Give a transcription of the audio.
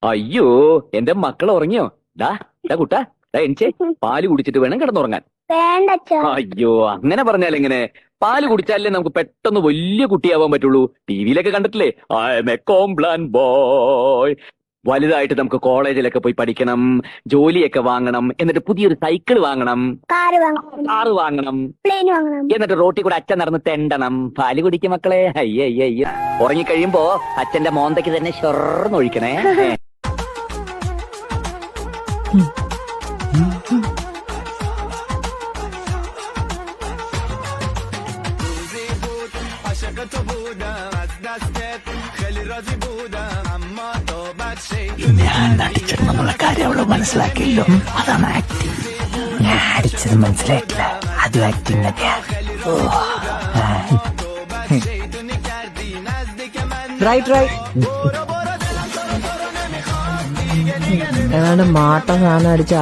അയ്യോ, എന്റെ മക്കൾ ഉറങ്ങിയോ? ഡാ ഡാ കുട്ടാ, ഡാ എണിച്ചേ, പാല് കുടിച്ചിട്ട് വേണം കിടന്നുറങ്ങാൻ. വേണ്ടച്ചാ. അയ്യോ, അങ്ങനെ പറഞ്ഞാൽ എങ്ങനെ? പാല് കുടിച്ചാലേ നമുക്ക് പെട്ടെന്ന് വലിയ കുട്ടിയാവാൻ പറ്റുള്ളൂ. ടിവിയിലൊക്കെ കണ്ടിട്ടില്ലേ, I M A Complan boy. വലുതായിട്ട് നമുക്ക് കോളേജിലൊക്കെ പോയി പഠിക്കണം, ജോലിയൊക്കെ വാങ്ങണം, എന്നിട്ട് പുതിയൊരു സൈക്കിൾ വാങ്ങണം, കാറ് വാങ്ങണം, കാറ് വാങ്ങണം, പ്ലെയിൻ വാങ്ങണം. എന്നിട്ട് റോട്ടിൽ കൂടെ അച്ഛൻ നടന്ന് തെണ്ടണം. പാല് കുടിക്കും മക്കളെ. അയ്യ അയ്യ അയ്യ. ഉറങ്ങിക്കഴിയുമ്പോ അച്ഛന്റെ മോന്തയ്ക്ക് തന്നെ ഷൊർന്നൊഴിക്കണേ. ഞാൻ നടിച്ചെന്നുള്ള കാര്യം അവള് മനസ്സിലാക്കിയല്ലോ. അതാണ് ആക്ടിങ്. ഞാൻ അടിച്ചത് മനസ്സിലായിട്ടില്ല, അതും ആക്ടിങ് തന്നെയാ. ഏതാണ്ട് മാട്ട സാധനം അടിച്ചാ